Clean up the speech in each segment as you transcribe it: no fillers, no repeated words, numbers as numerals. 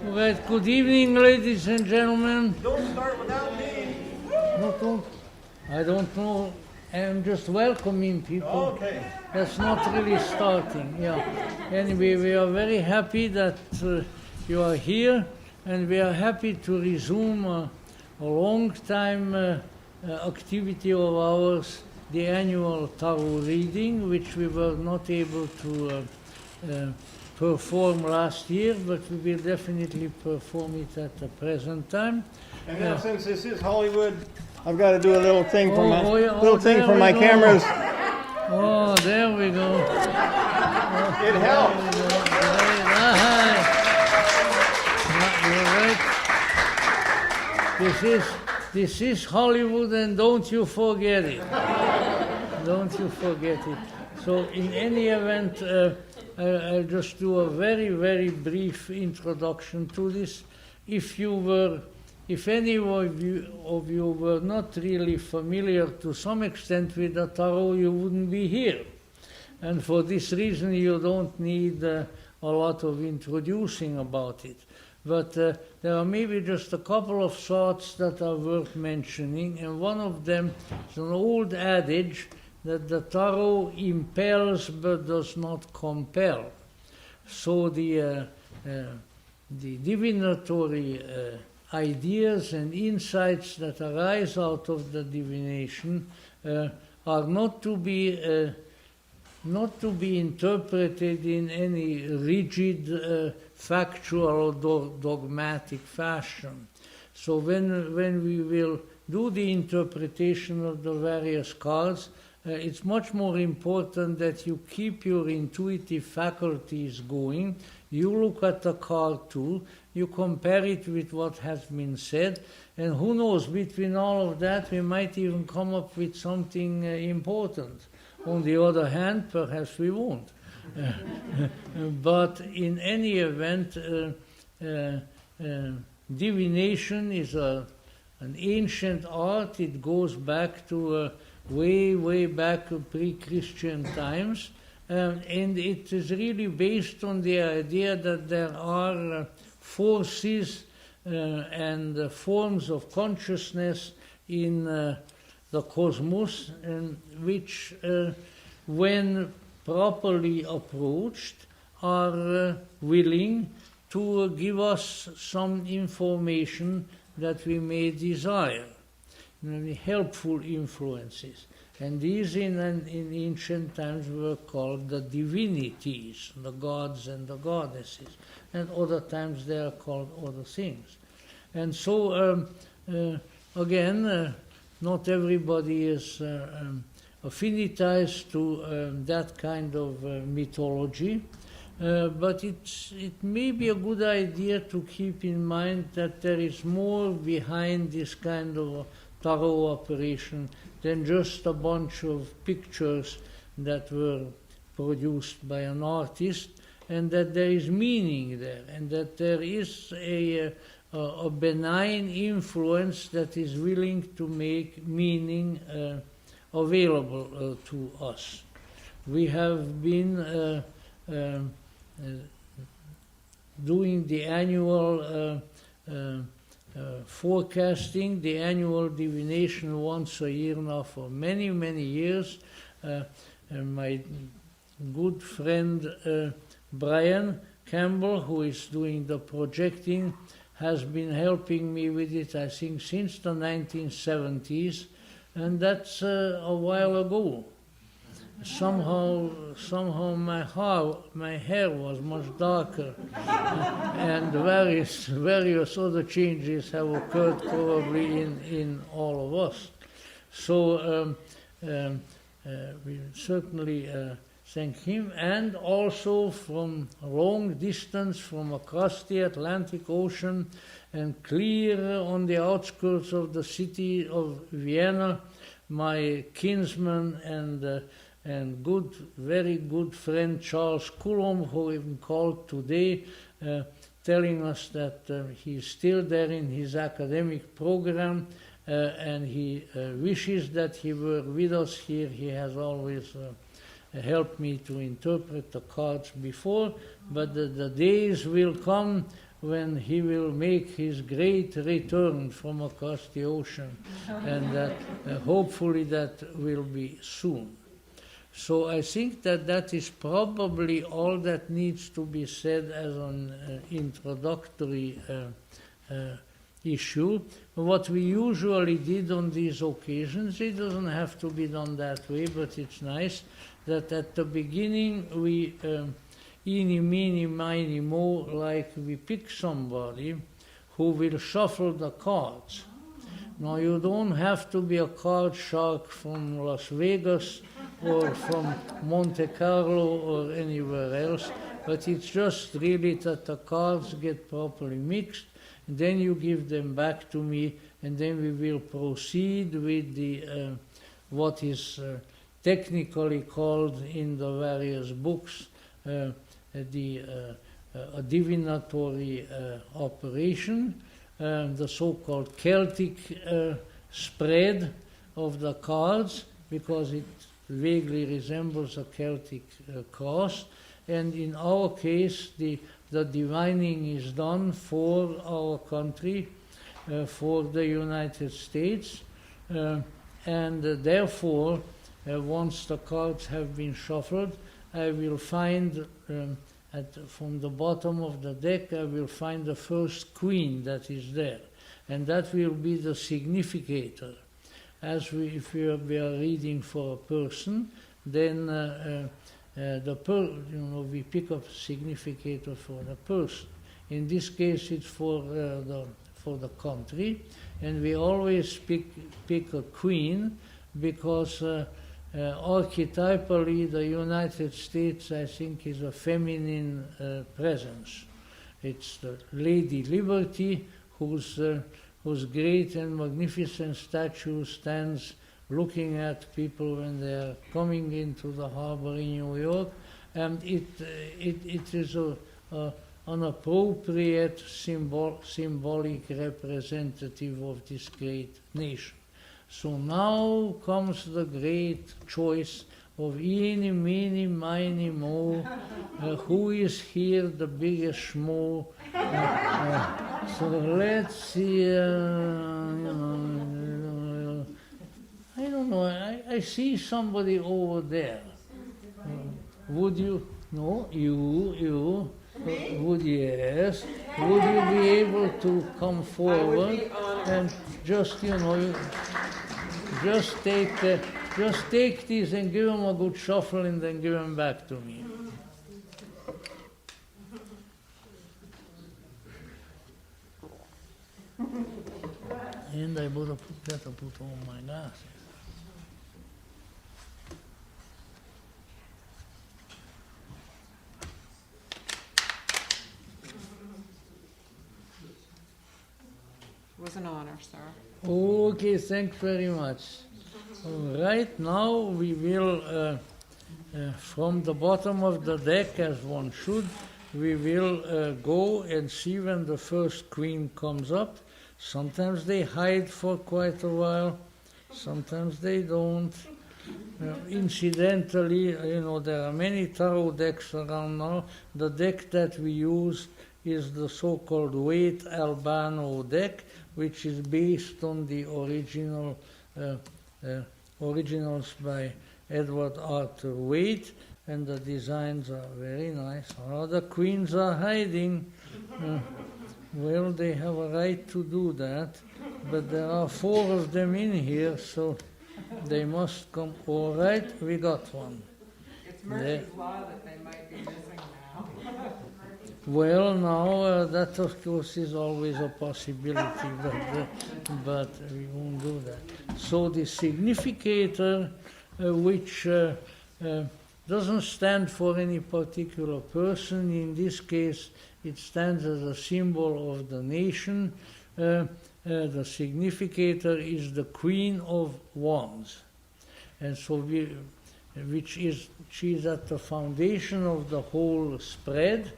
Right, good evening, ladies and gentlemen. Don't start without me. No, I don't know. I'm just welcoming people. Okay. That's not really starting. Yeah. Anyway, we are very happy that you are here, and we are happy to resume a long time activity of ours, the annual tarot reading, which we were not able to perform last year, but we will definitely perform it at the present time. And now, since this is Hollywood, I've got to do a little thing for my go. cameras. Oh, there we go. It helps. You're right. This is Hollywood, and don't you forget it. Don't you forget it. So, in any event, I'll just do a very, very brief introduction to this. If any of you were not really familiar to some extent with the tarot, you wouldn't be here. And for this reason, you don't need a lot of introducing about it. But there are maybe just a couple of thoughts that are worth mentioning, and one of them is an old adage that the tarot impels but does not compel. So the divinatory ideas and insights that arise out of the divination are not to be interpreted in any rigid, factual or dogmatic fashion. So when we will do the interpretation of the various cards, it's much more important that you keep your intuitive faculties going. You look at the card too, you compare it with what has been said, and who knows, between all of that we might even come up with something important. On the other hand, perhaps we won't. But in any event, divination is an ancient art. It goes back to way back pre-Christian times, and it is really based on the idea that there are forces and forms of consciousness in the cosmos, which, when properly approached, are willing to give us some information that we may desire. Helpful influences. And these in ancient times were called the divinities, the gods and the goddesses. And other times they are called other things. And so, again, not everybody is affinitized to that kind of mythology. But it may be a good idea to keep in mind that there is more behind this kind of tarot operation than just a bunch of pictures that were produced by an artist, and that there is meaning there, and that there is a benign influence that is willing to make meaning available to us. We have been doing the annual forecasting, the annual divination once a year now for many, many years. My good friend Brian Campbell, who is doing the projecting, has been helping me with it, I think, since the 1970s, and that's a while ago. Somehow my hair was much darker, and various other changes have occurred probably in all of us. So we certainly thank him, and also from a long distance, from across the Atlantic Ocean and clear on the outskirts of the city of Vienna, my kinsman and very good friend Charles Coulomb, who even called today, telling us that he's still there in his academic program, and he wishes that he were with us here. He has always helped me to interpret the cards before, but the days will come when he will make his great return from across the ocean, and that hopefully that will be soon. So I think that is probably all that needs to be said as an introductory issue. What we usually did on these occasions, it doesn't have to be done that way, but it's nice that at the beginning we eeny, meeny, miny, mo, like we pick somebody who will shuffle the cards. Now you don't have to be a card shark from Las Vegas or from Monte Carlo or anywhere else, but it's just really that the cards get properly mixed, and then you give them back to me, and then we will proceed with the what is technically called in the various books a divinatory operation, the so-called Celtic spread of the cards, because it vaguely resembles a Celtic cross. And in our case, the divining is done for our country, for the United States, and therefore, once the cards have been shuffled, I will find from the bottom of the deck, I will find the first queen that is there, and that will be the significator. If we are reading for a person, then we pick up significator for the person. In this case, it's for the country, and we always pick a queen because archetypally the United States, I think, is a feminine presence. It's the Lady Liberty, whose great and magnificent statue stands looking at people when they are coming into the harbor in New York, and it is an appropriate symbolic representative of this great nation. So now comes the great choice of eeny, meeny, miny, mo, who is here the biggest schmo. So let's see, I don't know, I see somebody over there. Would you? No, you. Would yes? Would you be able to come forward and just just take these and give them a good shuffle and then give them back to me. And I better put on my glasses. It was an honor, sir. Okay, thanks very much. Right now we will, from the bottom of the deck, as one should, we will go and see when the first queen comes up. Sometimes they hide for quite a while, sometimes they don't. Incidentally, there are many tarot decks around now. The deck that we use is the so-called Waite Albano deck, which is based on the originals by Edward Arthur Waite, and the designs are very nice. Now the queens are hiding. Well, they have a right to do that, but there are 4 of them in here, so they must come. All right, we got one. It's Murphy's Law that they might be missing now. Well, now that of course is always a possibility, but we won't do that. So the significator, which doesn't stand for any particular person, in this case it stands as a symbol of the nation. The significator is the Queen of Wands, and so she is at the foundation of the whole spread.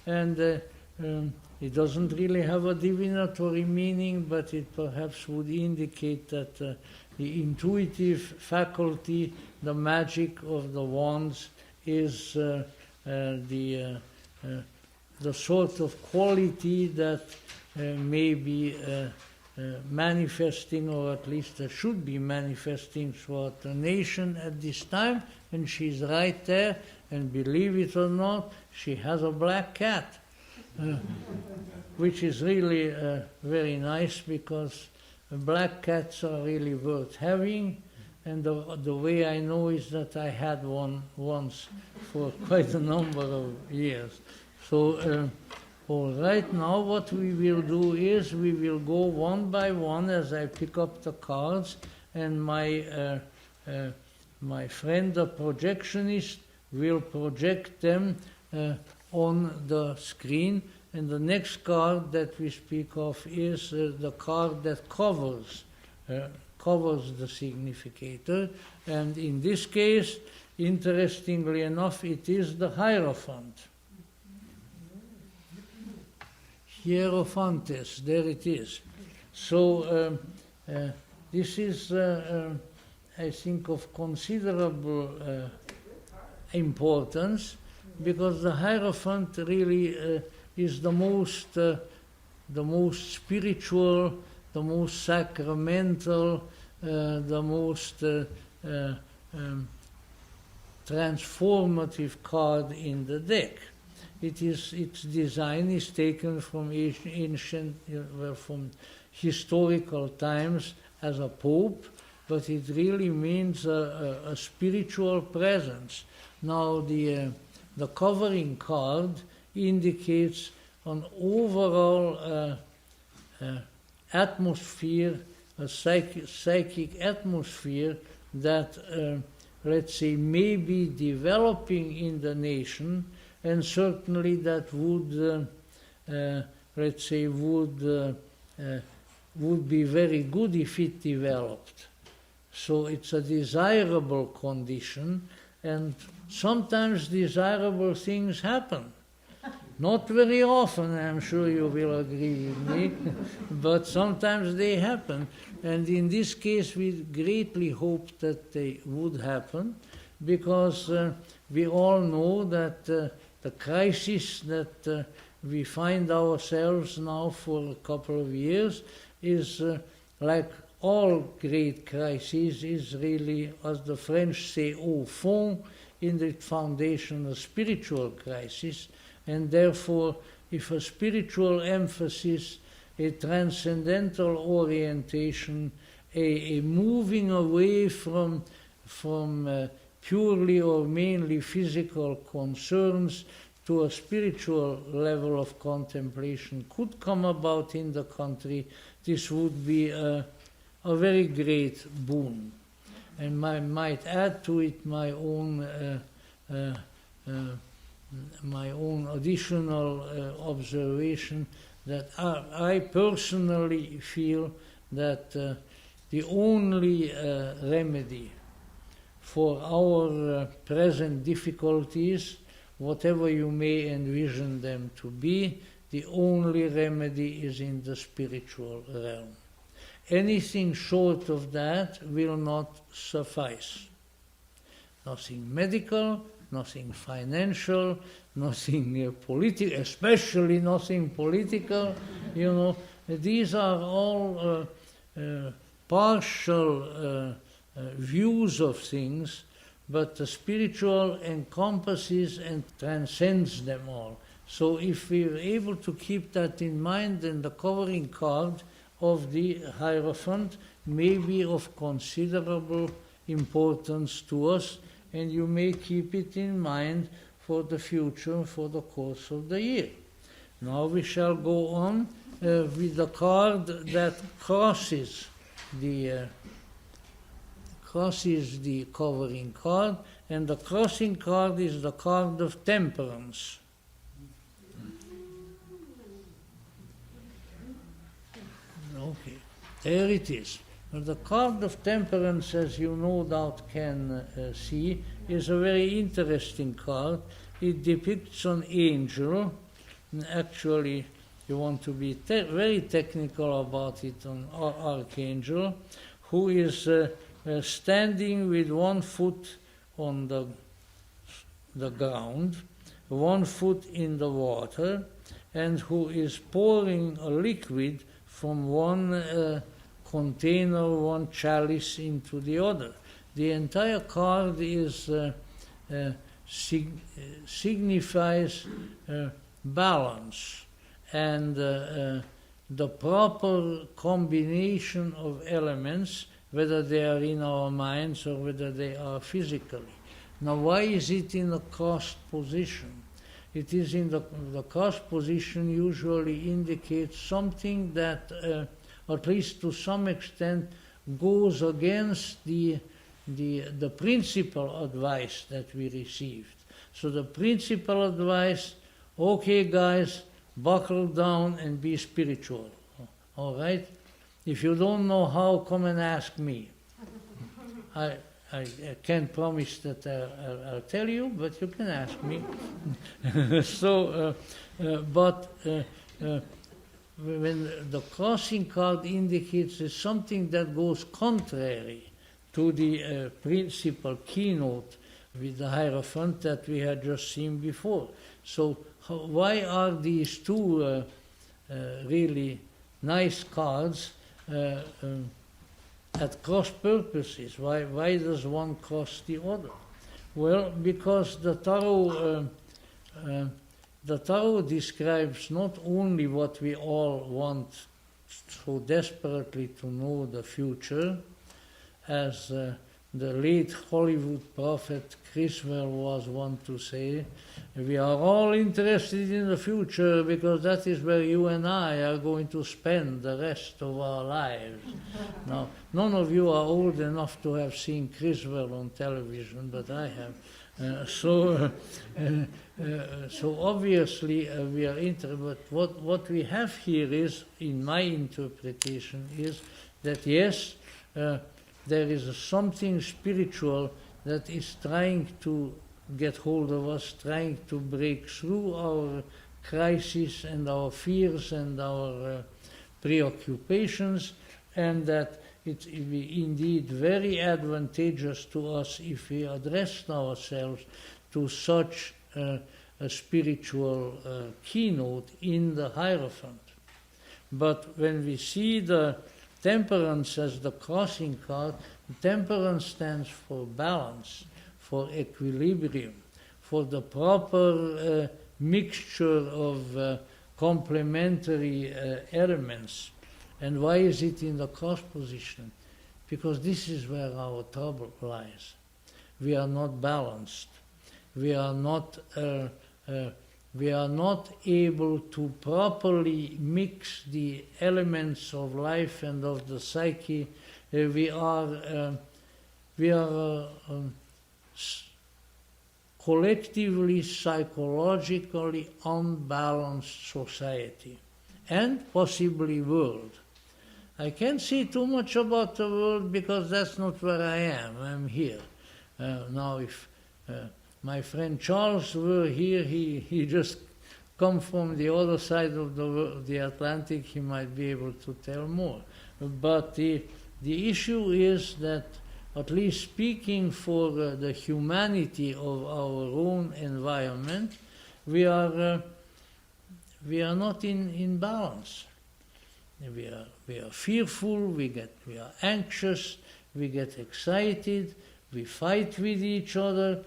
And it doesn't really have a divinatory meaning, but it perhaps would indicate that the intuitive faculty, the magic of the wands, is the the sort of quality that may be manifesting, or at least that should be manifesting throughout the nation at this time, and she's right there, and believe it or not, she has a black cat, which is really very nice, because black cats are really worth having, and the way I know is that I had one once for quite a number of years. So, all right, now what we will do is we will go one by one as I pick up the cards, and my friend, the projectionist, will project them on the screen. And the next card that we speak of is the card that covers the significator. And in this case, interestingly enough, it is the hierophant. Hierophantes, there it is. So this is, I think, of considerable importance, because the hierophant really is the most spiritual, the most sacramental, the most transformative card in the deck. Its design is taken from ancient, from historical times as a pope, but it really means a spiritual presence. Now the covering card indicates an overall atmosphere, a psychic atmosphere that, let's say, may be developing in the nation, and certainly that would, let's say, would be very good if it developed. So it's a desirable condition, and sometimes desirable things happen. Not very often, I'm sure you will agree with me, but sometimes they happen. And in this case, we greatly hope that they would happen, because we all know that the crisis that we find ourselves now for a couple of years is, like all great crises, is really, as the French say, au fond, in the foundation, a spiritual crisis. And therefore, if a spiritual emphasis, a transcendental orientation, a moving away from purely or mainly physical concerns to a spiritual level of contemplation could come about in the country, this would be a very great boon. And I might add to it my own additional observation, that I personally feel that the only remedy for our present difficulties, whatever you may envision them to be, the only remedy is in the spiritual realm. Anything short of that will not suffice. Nothing medical, nothing financial, nothing political, especially nothing political. You know, these are all partial views of things, but the spiritual encompasses and transcends them all. So if we are able to keep that in mind, then the covering card of the hierophant may be of considerable importance to us, and you may keep it in mind for the future, for the course of the year. Now we shall go on with the card that crosses the covering card, and the crossing card is the card of Temperance. Okay, there it is. The card of Temperance, as you no doubt can see, is a very interesting card. It depicts an angel. Actually, you want to be very technical about it, an archangel, who is standing with one foot on the ground, one foot in the water and who is pouring a liquid from one container, one chalice into the other. The entire card is signifies balance and the proper combination of elements, whether they are in our minds or whether they are physically. Now, why is it in a crossed position? It is in the crossed position usually indicates something that, at least to some extent, goes against the principal advice that we received. So the principal advice, okay guys, buckle down and be spiritual. All right? If you don't know how, come and ask me. I can't promise that I'll tell you, but you can ask me. When the crossing card indicates is something that goes contrary to the principal keynote with the hierophant that we had just seen before. So why are these two really nice cards at cross purposes? Why does one cross the other? Well, because the Tarot describes not only what we all want so desperately to know, the future, as the late Hollywood prophet Criswell was one to say, we are all interested in the future because that is where you and I are going to spend the rest of our lives. Now, none of you are old enough to have seen Criswell on television, but I have. So obviously we are interested, but what we have here is, in my interpretation, is that yes, there is something spiritual that is trying to get hold of us, trying to break through our crises and our fears and our preoccupations, and that it is indeed very advantageous to us if we address ourselves to such a spiritual keynote in the hierophant. But when we see the Temperance as the crossing card, Temperance stands for balance, for equilibrium, for the proper mixture of complementary elements. And why is it in the cross position? Because this is where our trouble lies. We are not balanced. We are not able to properly mix the elements of life and of the psyche. We are collectively, psychologically unbalanced society, and possibly world. I can't say too much about the world because that's not where I am. I'm here. Now, if my friend Charles were here, he just come from the other side of the Atlantic, he might be able to tell more. But the issue is that, at least speaking for the humanity of our own environment, we are not in balance. We are fearful, we are anxious, we get excited, we fight with each other.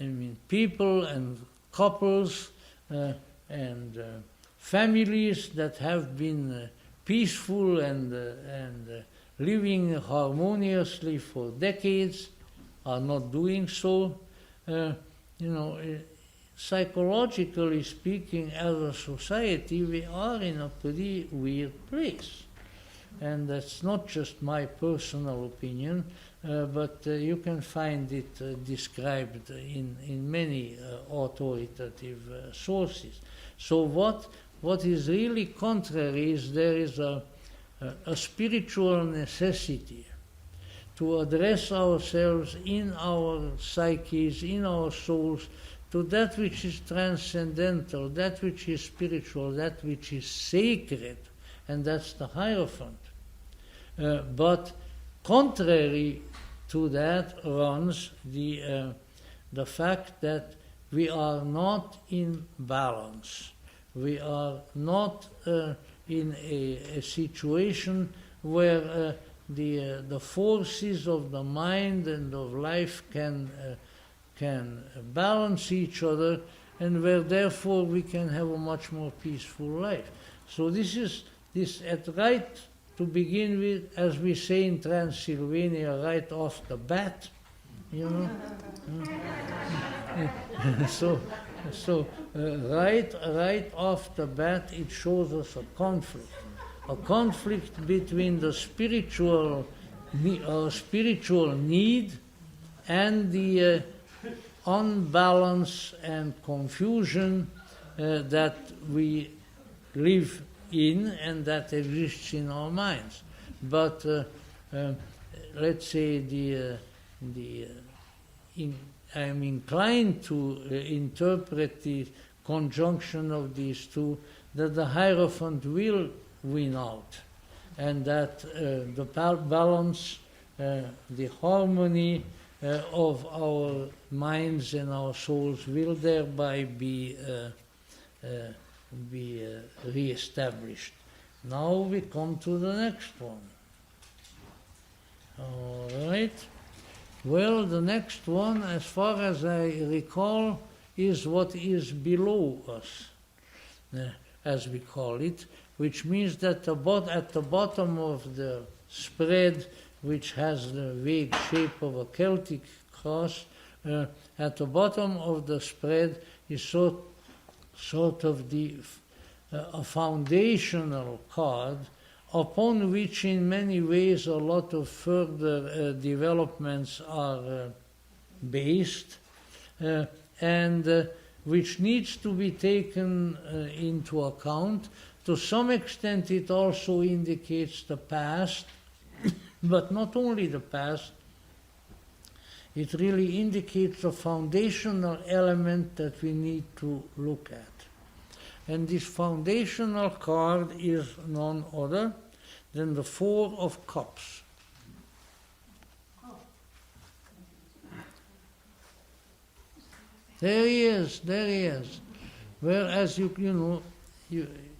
I mean, people and couples and families that have been peaceful and living harmoniously for decades are not doing so. Psychologically speaking, as a society, we are in a pretty weird place. And that's not just my personal opinion, but you can find it described in many authoritative sources. So what is really contrary is there is a spiritual necessity to address ourselves in our psyches, in our souls, to that which is transcendental, that which is spiritual, that which is sacred, and that's the hierophant. But contrary to that runs the fact that we are not in balance. We are not in a situation where the forces of the mind and of life can balance each other, and where therefore we can have a much more peaceful life. So this at right to begin with, as we say in Transylvania, right off the bat, you know. So right off the bat, it shows us a conflict between the spiritual need and the unbalance and confusion that we live in and that exists in our minds. But let's say I'm inclined to interpret the conjunction of these two, that the hierophant will win out, and that the balance, the harmony of our minds and our souls will thereby be re-established. Now we come to the next one. All right. Well, the next one, as far as I recall, is what is below us, as we call it, which means that at the bottom of the spread, which has the vague shape of a Celtic cross, at the bottom of the spread is sort of a foundational card upon which in many ways a lot of further developments are based, and which needs to be taken into account. To some extent it also indicates the past, but not only the past, it really indicates a foundational element that we need to look at. And this foundational card is none other than the Four of Cups. There he is. Whereas you know,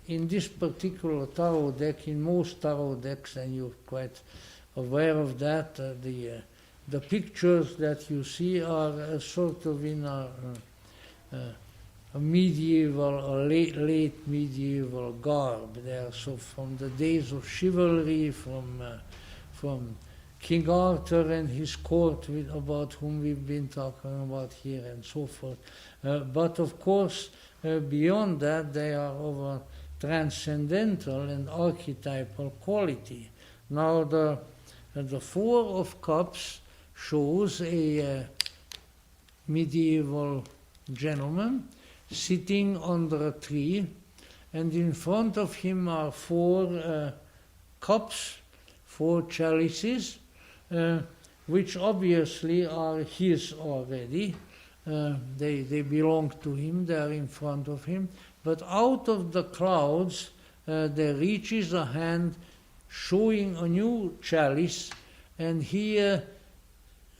in this particular tarot deck, in most tarot decks, and you're quite aware of that, the pictures that you see are sort of in a medieval or late medieval garb. They are so from the days of chivalry, from King Arthur and his court, about whom we've been talking about here, and so forth. But of course, beyond that, they are of a transcendental and archetypal quality. Now, the Four of Cups shows a medieval gentleman sitting under a tree, and in front of him are four cups, four chalices, which obviously are his already. They belong to him, they are in front of him. But out of the clouds there reaches a hand showing a new chalice, and he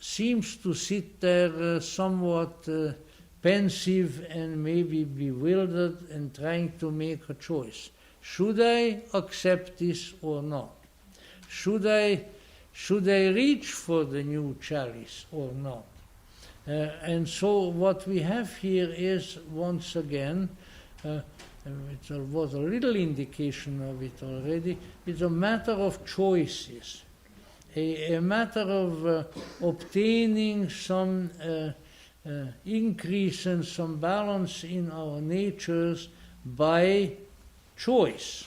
seems to sit there somewhat pensive and maybe bewildered and trying to make a choice. Should I accept this or not? Should I reach for the new chalice or not? And so what we have here is, once again, it was a little indication of it already, it's a matter of choices, a matter of obtaining some increase and some balance in our natures by choice.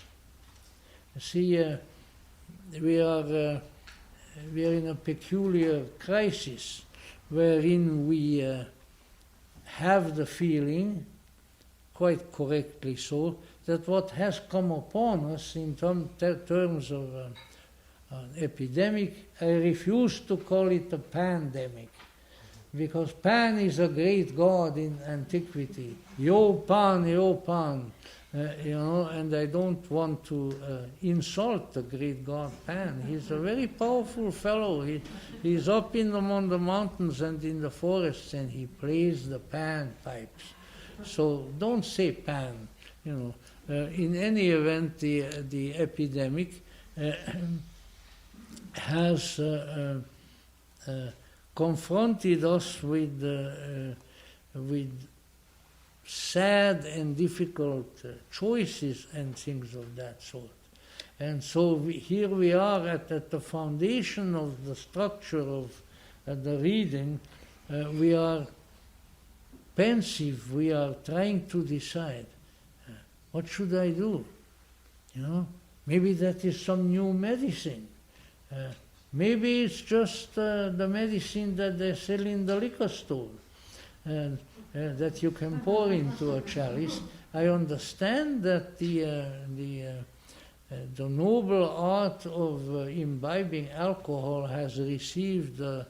See, we are in a peculiar crisis wherein we have the feeling, quite correctly so, that what has come upon us in terms of an epidemic, I refuse to call it a pandemic, because Pan is a great god in antiquity. Yo Pan, and I don't want to insult the great god Pan. He's a very powerful fellow. He's up on the mountains and in the forests, and he plays the Pan pipes. So don't say Pan, in any event, the epidemic has confronted us with sad and difficult choices and things of that sort. And so here we are at the foundation of the structure of the reading. We are pensive. We are trying to decide, what should I do? Maybe that is some new medicine. Maybe it's just the medicine that they sell in the liquor store. That you can pour into a chalice. I understand that the noble art of imbibing alcohol has received a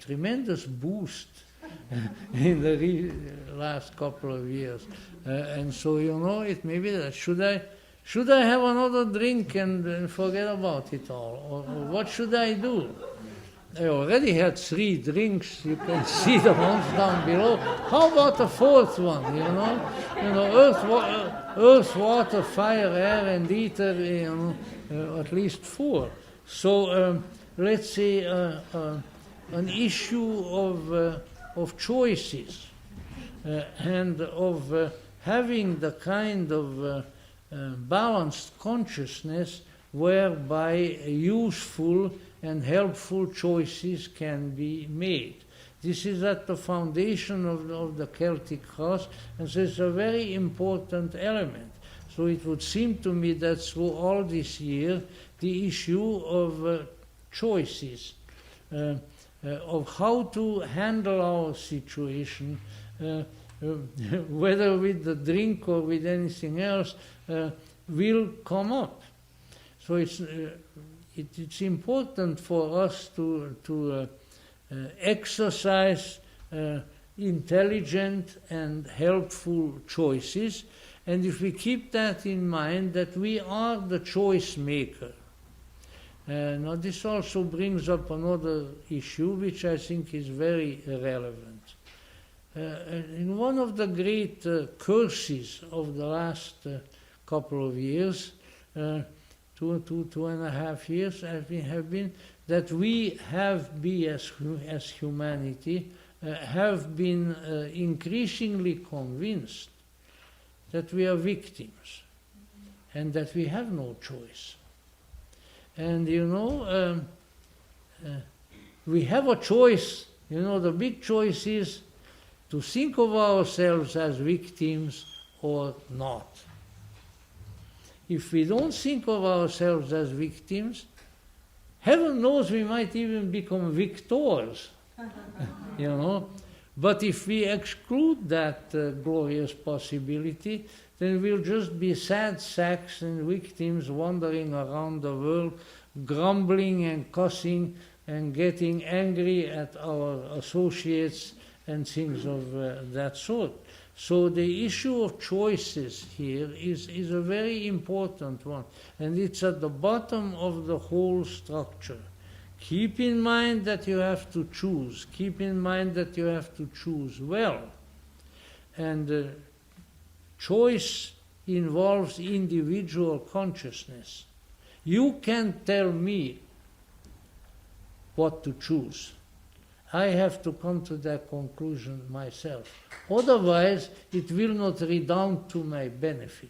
tremendous boost in the last couple of years, and so it may be that should I have another drink and forget about it all, or what should I do? I already had 3 drinks. You can see the ones down below. How about the 4th one? Earth, water, fire, air, and ether. At least 4. So let's say an issue of choices and of having the kind of balanced consciousness whereby useful and helpful choices can be made. This is at the foundation of the Celtic cross, and so it's a very important element. So it would seem to me that through all this year, the issue of choices, of how to handle our situation, whether with the drink or with anything else, will come up. So it's important for us to exercise intelligent and helpful choices, and if we keep that in mind, that we are the choice maker. Now this also brings up another issue which I think is very relevant. In one of the great curses of the last couple of years, 2.5 years have been that we have been, as humanity, have been increasingly convinced that we are victims and that we have no choice. And we have a choice. The big choice is to think of ourselves as victims or not. If we don't think of ourselves as victims, heaven knows we might even become victors, But if we exclude that glorious possibility, then we'll just be sad sacks and victims wandering around the world, grumbling and cussing and getting angry at our associates and things of that sort. So the issue of choices here is a very important one, and it's at the bottom of the whole structure. Keep in mind that you have to choose. Keep in mind that you have to choose well. And choice involves individual consciousness. You can't tell me what to choose. I have to come to that conclusion myself. Otherwise, it will not redound to my benefit.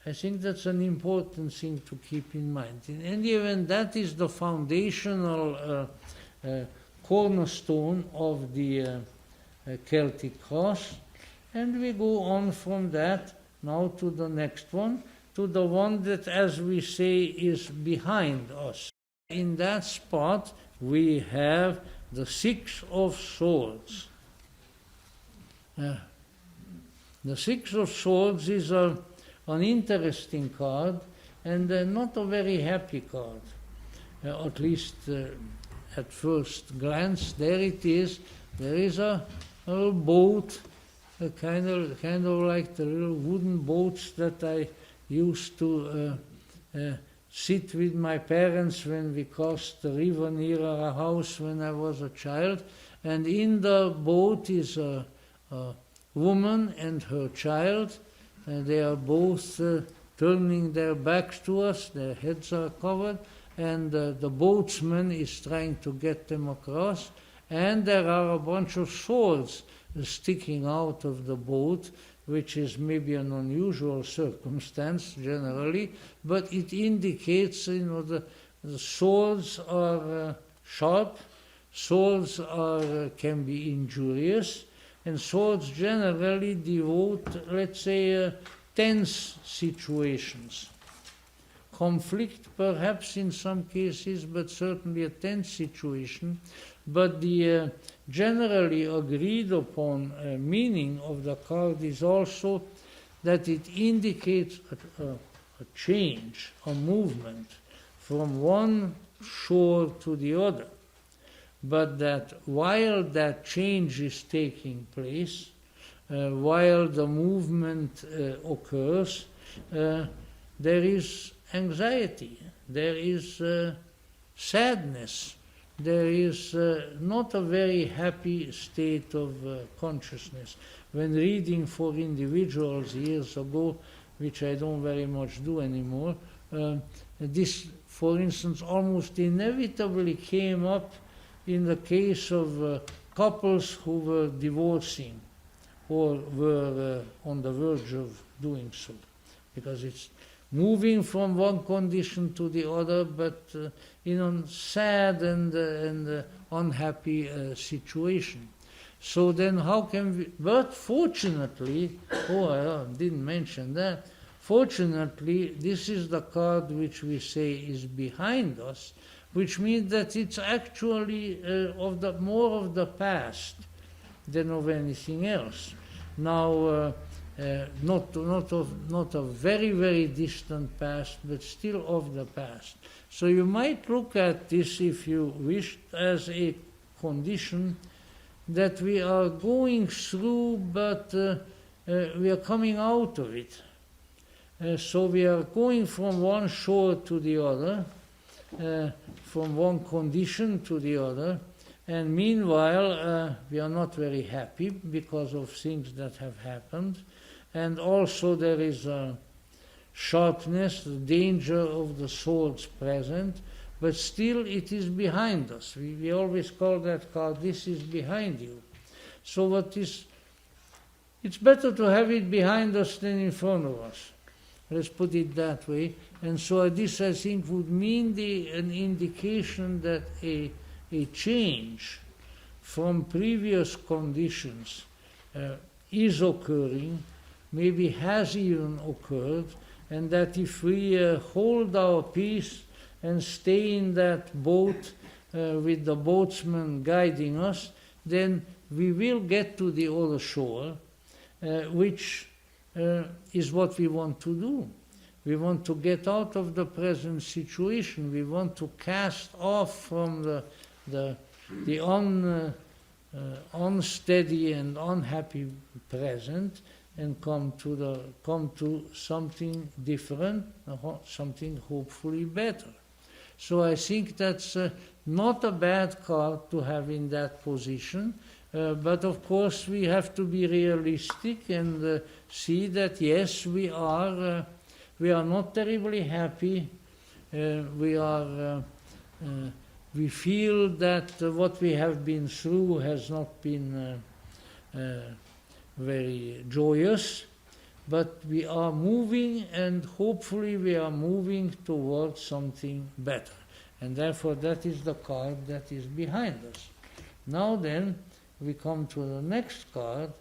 I think that's an important thing to keep in mind. In any event, that is the foundational cornerstone of the Celtic cross. And we go on from that now to the next one, to the one that, as we say, is behind us. In that spot, we have the 6 of Swords. The 6 of Swords is an interesting card and not a very happy card, at least at first glance. There it is. There is a boat kind of like the little wooden boats that I used to sit with my parents when we crossed the river near our house when I was a child. And in the boat is a woman and her child. They are both turning their backs to us, their heads are covered, and the boatsman is trying to get them across. And there are a bunch of swords sticking out of the boat, which is maybe an unusual circumstance generally, but it indicates, the swords are sharp, swords can be injurious, and swords generally devote, let's say, tense situations. Conflict, perhaps in some cases, but certainly a tense situation. But the generally agreed upon meaning of the card is also that it indicates a change, a movement from one shore to the other. But that while that change is taking place, while the movement occurs, there is anxiety, there is sadness, there is not a very happy state of consciousness. When reading for individuals years ago, which I don't very much do anymore, this, for instance, almost inevitably came up in the case of couples who were divorcing or were on the verge of doing so, because it's moving from one condition to the other, but in a sad and unhappy situation. So then how can we, but fortunately, I didn't mention that, fortunately this is the card which we say is behind us, which means that it's actually more of the past than of anything else. Now, not a very, very distant past, but still of the past. So you might look at this, if you wish, as a condition that we are going through, but we are coming out of it. So we are going from one shore to the other, from one condition to the other, and meanwhile we are not very happy because of things that have happened. And also there is a sharpness, the danger of the swords present, but still it is behind us. We always call that card, this is behind you. So it's better to have it behind us than in front of us. Let's put it that way. And so this, I think, would mean an indication that a change from previous conditions is occurring, maybe has even occurred, and that if we hold our peace and stay in that boat with the boatsman guiding us, then we will get to the other shore, which is what we want to do. We want to get out of the present situation. We want to cast off from the unsteady and unhappy present and come to something different, something hopefully better. So I think that's not a bad card to have in that position, but of course we have to be realistic and see that yes, we are not terribly happy. We feel that what we have been through has not been very joyous, but we are moving, and hopefully we are moving towards something better. And therefore that is the card that is behind us. Now then, we come to the next card,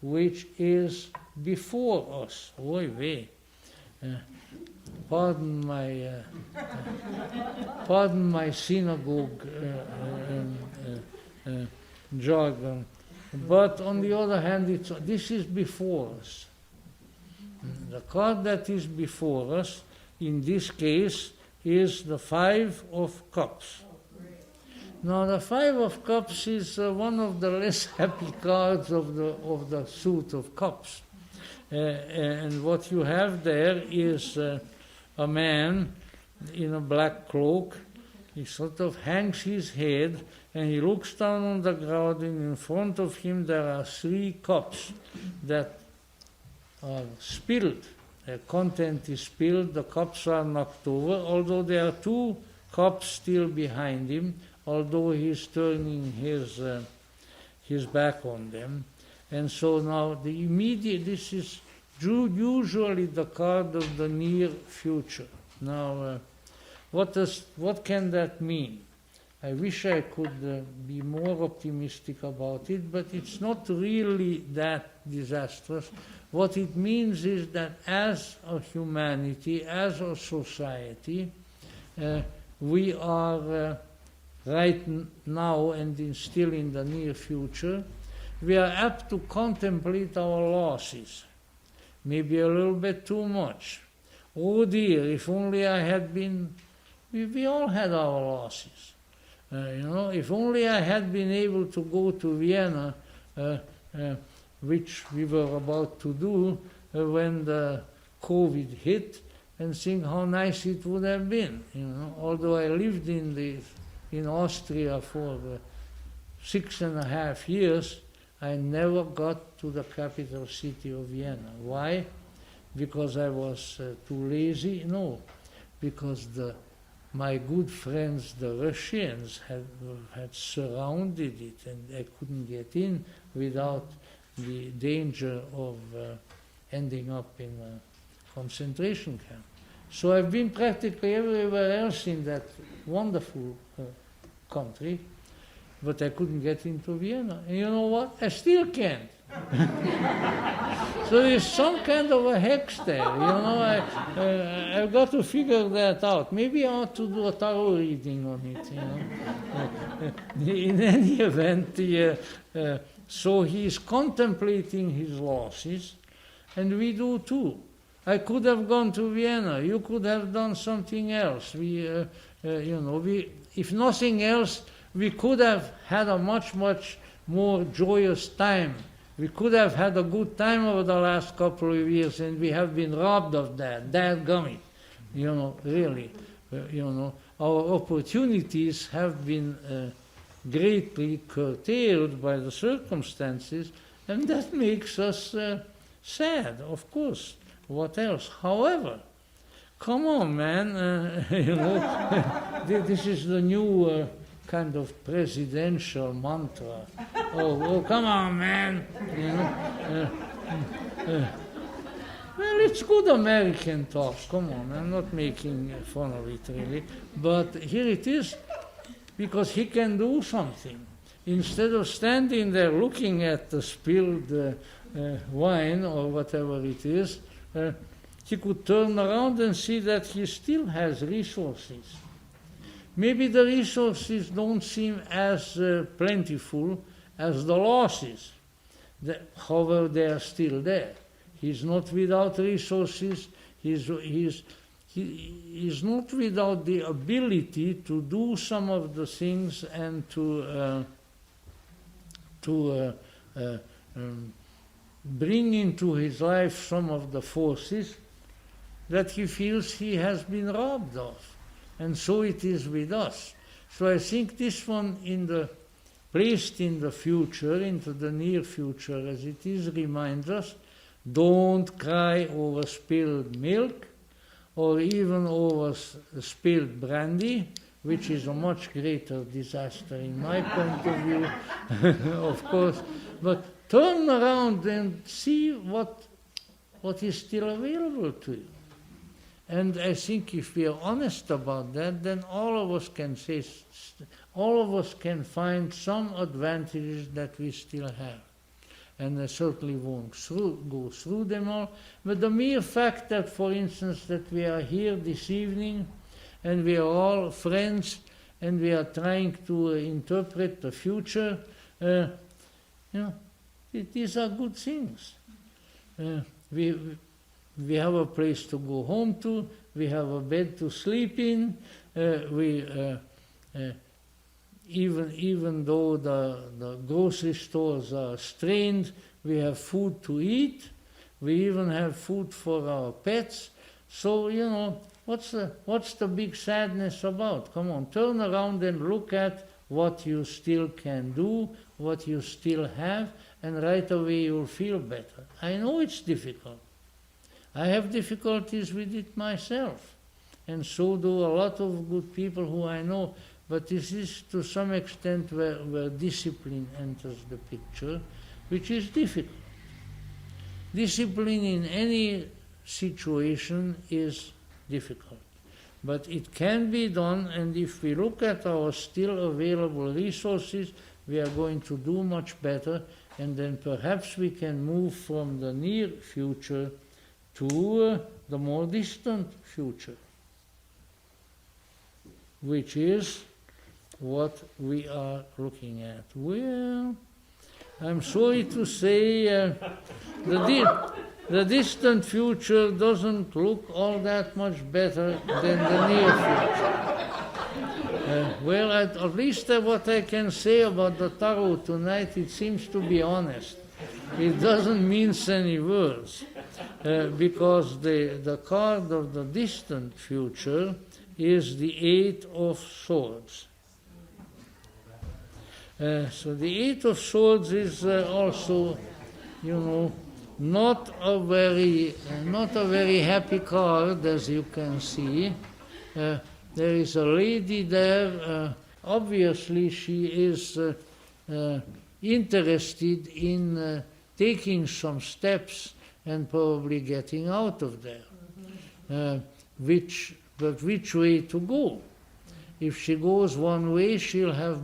which is before us. Oy vey. Pardon my synagogue jargon. But on the other hand, this is before us. The card that is before us, in this case, is the 5 of Cups. Now the Five of Cups is one of the less happy cards of the suit of cups. And what you have there is a man in a black cloak. He sort of hangs his head and he looks down on the ground, and in front of him there are 3 cups that are spilled. The content is spilled, the cups are knocked over, although there are 2 cups still behind him, although he's turning his back on them. And so now this is usually the card of the near future. Now, what can that mean? I wish I could be more optimistic about it, but it's not really that disastrous. What it means is that as a humanity, as a society, we are right now and still in the near future, we are apt to contemplate our losses, maybe a little bit too much. Oh dear, if only I had been, we all had our losses. If only I had been able to go to Vienna, which we were about to do when the COVID hit, and think how nice it would have been. Although I lived in Austria for 6.5 years, I never got to the capital city of Vienna. Why? Because I was too lazy? No, because my good friends, the Russians, had surrounded it, and I couldn't get in without the danger of ending up in a concentration camp. So I've been practically everywhere else in that wonderful country, but I couldn't get into Vienna. And you know what? I still can't. So there's some kind of a hex there, I've got to figure that out. Maybe I ought to do a tarot reading on it, In any event, so he's contemplating his losses, and we do too. I could have gone to Vienna. You could have done something else. If nothing else, we could have had a much, much more joyous time. We could have had a good time over the last couple of years, and we have been robbed of that. Dadgummit, really. Our opportunities have been greatly curtailed by the circumstances, and that makes us sad, of course. What else? However, come on, man. This is the new kind of presidential mantra. Oh, come on, man. Well, it's good American talk. Come on, I'm not making fun of it, really. But here it is, because he can do something. Instead of standing there looking at the spilled wine or whatever it is, he could turn around and see that he still has resources. Maybe the resources don't seem as plentiful as the losses. However, they are still there. He's not without resources. He's not without the ability to do some of the things and to bring into his life some of the forces that he feels he has been robbed of. And so it is with us. So I think this one placed in the future, into the near future as it is, reminds us, don't cry over spilled milk or even over spilled brandy, which is a much greater disaster in my point of view, of course. But turn around and see what is still available to you. And I think if we are honest about that, then all of us can find some advantages that we still have. And I certainly won't go through them all. But the mere fact that, for instance, that we are here this evening and we are all friends and we are trying to interpret the future, these are good things. We have a place to go home to, we have a bed to sleep in, even though the grocery stores are strained, we have food to eat. We even have food for our pets. So, what's the big sadness about? Come on, turn around and look at what you still can do, what you still have, and right away you'll feel better. I know it's difficult. I have difficulties with it myself. And so do a lot of good people who I know. But this is to some extent where discipline enters the picture, which is difficult. Discipline in any situation is difficult. But it can be done, and if we look at our still available resources, we are going to do much better, and then perhaps we can move from the near future to the more distant future, which is what we are looking at. Well, I'm sorry to say the distant future doesn't look all that much better than the near future. Well, at least what I can say about the tarot tonight, it seems to be honest. It doesn't mince any words, because the card of the distant future is the Eight of Swords. So the Eight of Swords is also, not a very happy card, as you can see. There is a lady there. Obviously, she is interested in taking some steps and probably getting out of there. But which way to go? If she goes one way, she'll have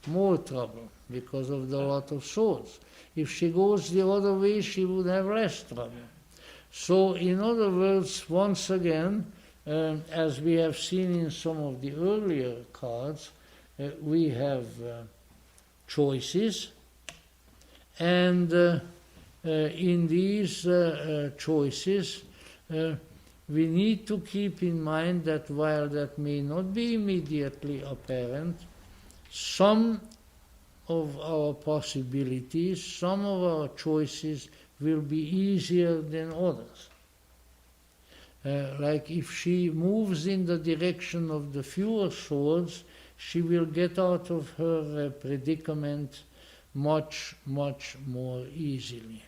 more trouble because of the lot of swords. If she goes the other way, she would have less trouble. So, in other words, once again, as we have seen in some of the earlier cards, we have choices, and in these choices, we need to keep in mind that while that may not be immediately apparent, some of our possibilities, some of our choices will be easier than others. Like if she moves in the direction of the fewer swords, she will get out of her predicament much, much more easily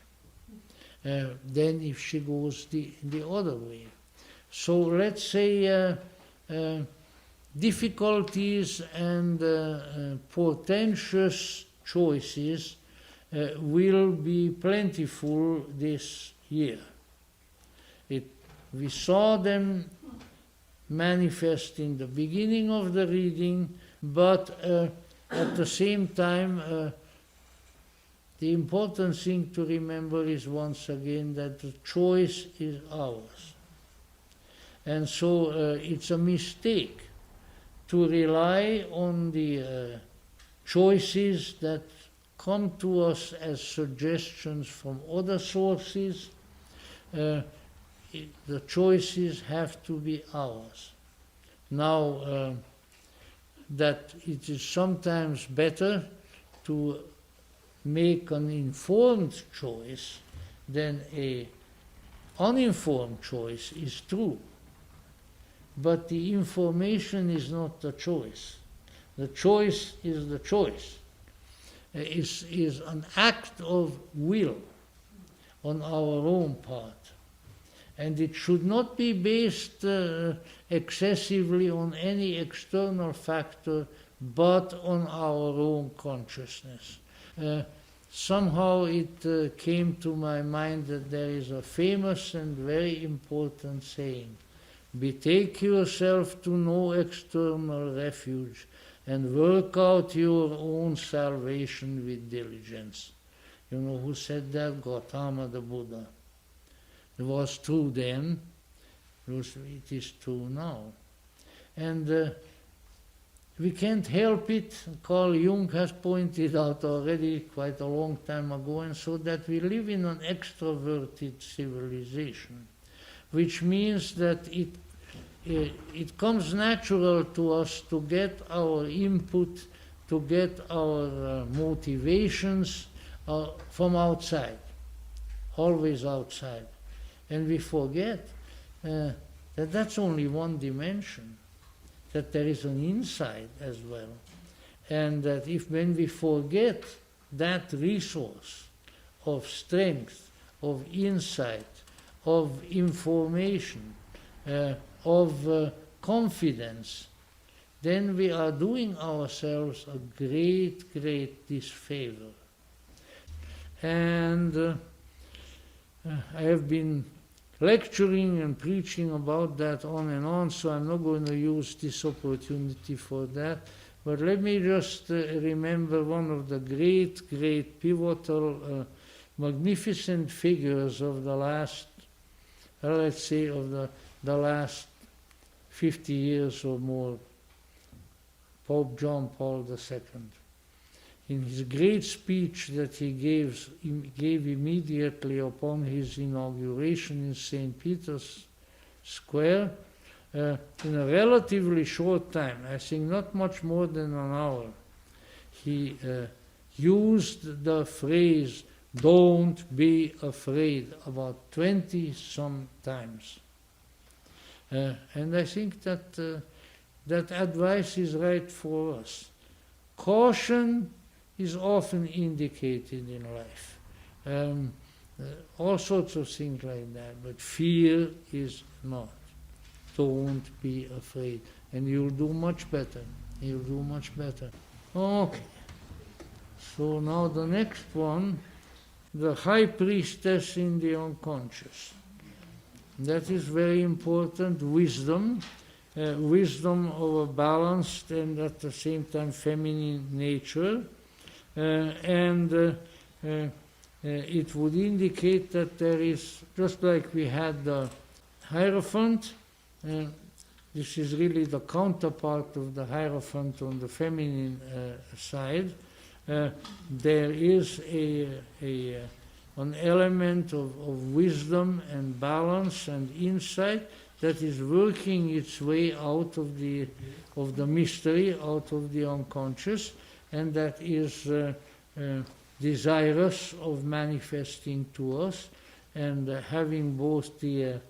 than if she goes the other way. So let's say difficulties and portentous choices will be plentiful this year. We saw them manifest in the beginning of the reading, but at the same time, the important thing to remember is once again that the choice is ours. And so it's a mistake to rely on the choices that come to us as suggestions from other sources. The choices have to be ours. Now, that it is sometimes better to make an informed choice than an uninformed choice is true. But the information is not the choice. The choice is the choice. Is an act of will on our own part. And it should not be based excessively on any external factor, but on our own consciousness. Somehow it came to my mind that there is a famous and very important saying: betake yourself to no external refuge, and work out your own salvation with diligence. You know who said that? Gautama the Buddha. It was true then, it is true now. And we can't help it. Carl Jung has pointed out already quite a long time ago, and so that we live in an extroverted civilization, which means that it comes natural to us to get our input, to get our motivations from outside, always outside. And we forget that that's only one dimension, that there is an inside as well. And that when we forget that resource of strength, of insight, of information, of confidence, then we are doing ourselves a great, great disfavor. And I have been lecturing and preaching about that on and on, so I'm not going to use this opportunity for that. But let me just remember one of the great, great pivotal, magnificent figures of the last, let's say, of the last 50 years or more, Pope John Paul II. In his great speech that he gave immediately upon his inauguration in St. Peter's Square, in a relatively short time, I think not much more than an hour, he used the phrase, "Don't be afraid," about 20-some times. And I think that that advice is right for us. Caution is often indicated in life. All sorts of things like that, but fear is not. Don't be afraid, and you'll do much better. You'll do much better. Okay. So now the next one, the high priestess in the unconscious. That is very important. Wisdom. Wisdom of a balanced and at the same time feminine nature. And it would indicate that there is, just like we had the hierophant, this is really the counterpart of the hierophant on the feminine side. There is an element of wisdom and balance and insight that is working its way out of the mystery, out of the unconscious, and that is desirous of manifesting to us, and having both the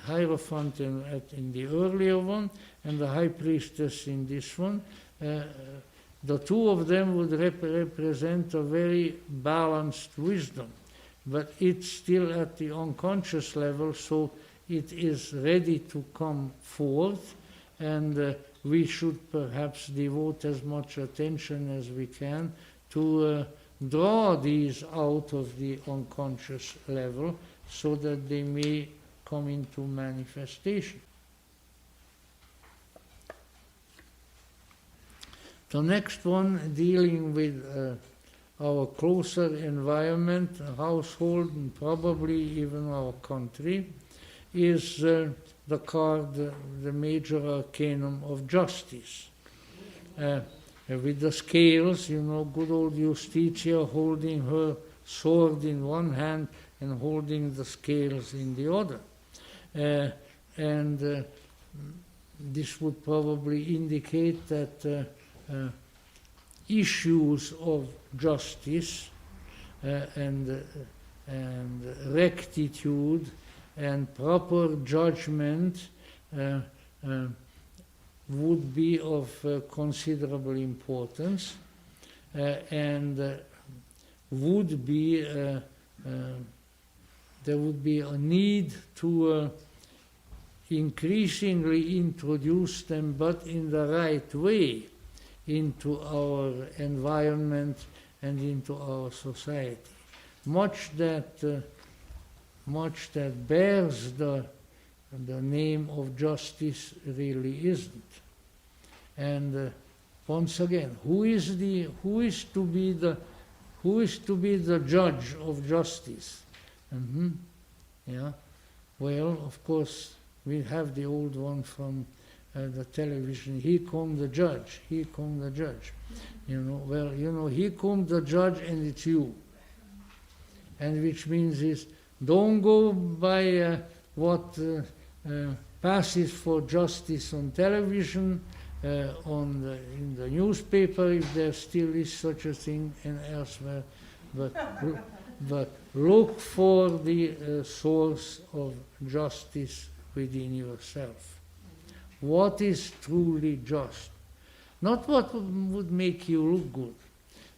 hierophant in the earlier one and the high priestess in this one. The two of them would represent a very balanced wisdom, but it's still at the unconscious level, so it is ready to come forth, and we should perhaps devote as much attention as we can to draw these out of the unconscious level so that they may come into manifestation. The next one, dealing with our closer environment, household, and probably even our country, is the card, the major arcanum of justice. With the scales, good old Justitia holding her sword in one hand and holding the scales in the other. And this would probably indicate that issues of justice and rectitude and proper judgment would be of considerable importance, and would be there would be a need to increasingly introduce them, but in the right way, into our environment and into our society. Much that bears the name of justice really isn't. And once again, who is to be the judge of justice? Yeah. Well, of course, we have the old one from the television. Here come the judge. Here come the judge. Here come the judge, and it's you. And which means is, don't go by what passes for justice on television, in the newspaper, if there still is such a thing, and elsewhere. But look for the source of justice within yourself. What is truly just? Not what would make you look good,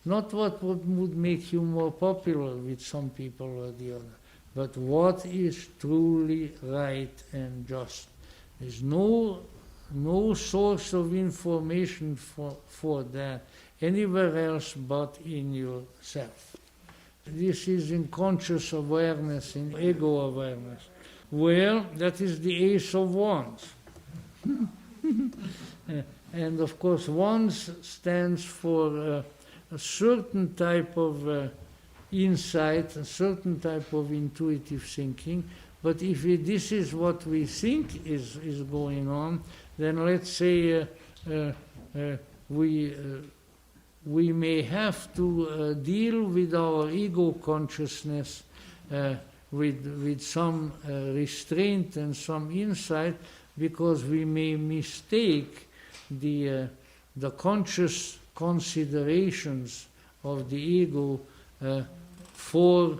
not what would make you more popular with some people or the other, but what is truly right and just. There's no source of information for that anywhere else but in yourself. This is in conscious awareness, in ego awareness. Well, that is the Ace of Wands. And of course, Wands stands for a certain type of insight, a certain type of intuitive thinking. But if this is what we think is going on, then let's say we may have to deal with our ego consciousness with some restraint and some insight, because we may mistake the conscious considerations of the ego for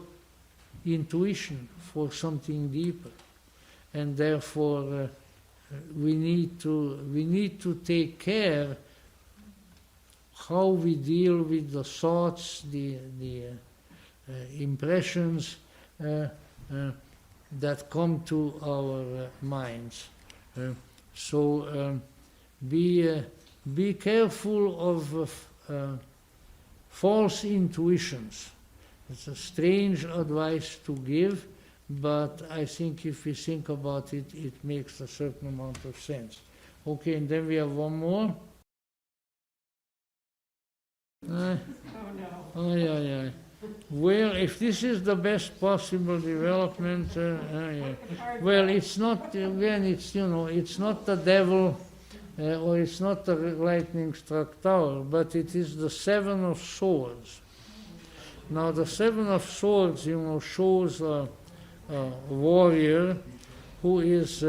intuition, for something deeper, and therefore we need to take care how we deal with the thoughts, the impressions that come to our minds. So be careful of false intuitions. It's a strange advice to give, but I think if we think about it, it makes a certain amount of sense. Okay, and then we have one more. Oh no. Yeah. Well, if this is the best possible development, yeah. Well, it's not. Again, it's not the devil, or it's not the lightning struck tower, but it is the Seven of Swords. Now, the Seven of Swords, shows a warrior who is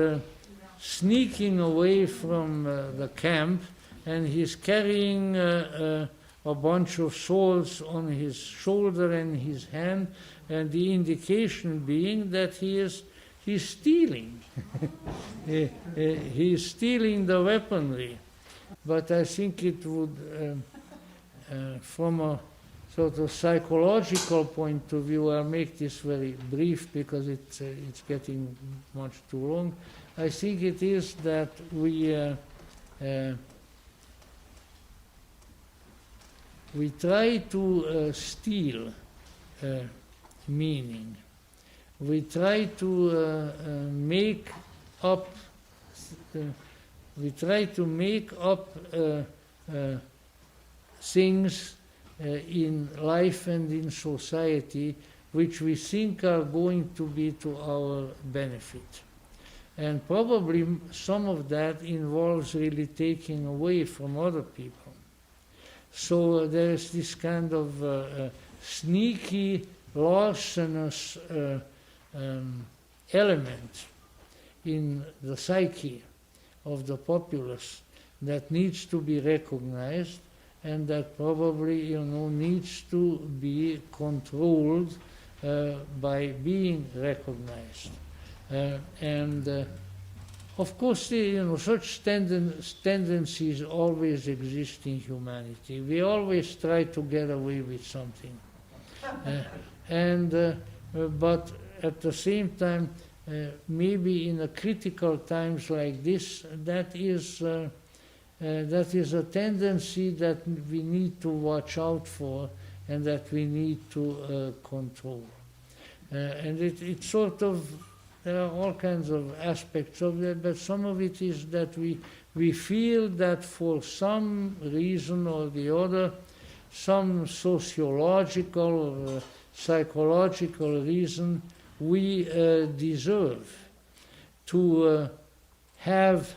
sneaking away from the camp, and he's carrying a bunch of swords on his shoulder and his hand, and the indication being that he's stealing. He's stealing the weaponry. But I think it would, from a sort of psychological point of view, I'll make this very brief because it's getting much too long. I think it is that we try to steal meaning. We try to make up. Things in life and in society which we think are going to be to our benefit. And probably some of that involves really taking away from other people. So there is this kind of sneaky, larcenous element in the psyche of the populace that needs to be recognized, and that probably needs to be controlled by being recognized. Of course, such tendencies always exist in humanity. We always try to get away with something. But at the same time, maybe in a critical times like this, that is a tendency that we need to watch out for and that we need to control. And it's sort of, there are all kinds of aspects of that, but some of it is that we feel that for some reason or the other, some sociological or psychological reason, we deserve to have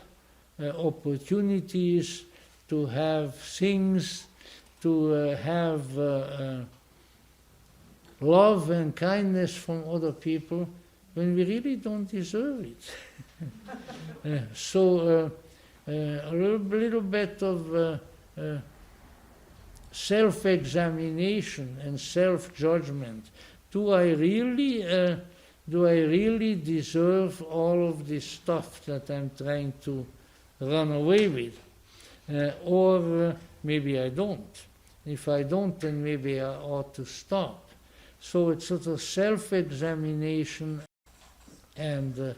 opportunities, to have things, to have love and kindness from other people, when we really don't deserve it. So a little bit of self-examination and self-judgment. Do I really deserve all of this stuff that I'm trying to run away with? Or maybe I don't. If I don't, then maybe I ought to stop. So it's sort of self-examination and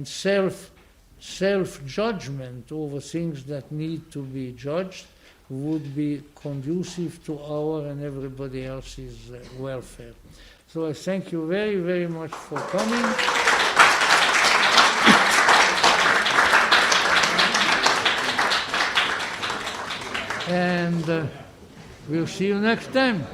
self-judgment over things that need to be judged would be conducive to our and everybody else's welfare. So I thank you very, very much for coming. And we'll see you next time.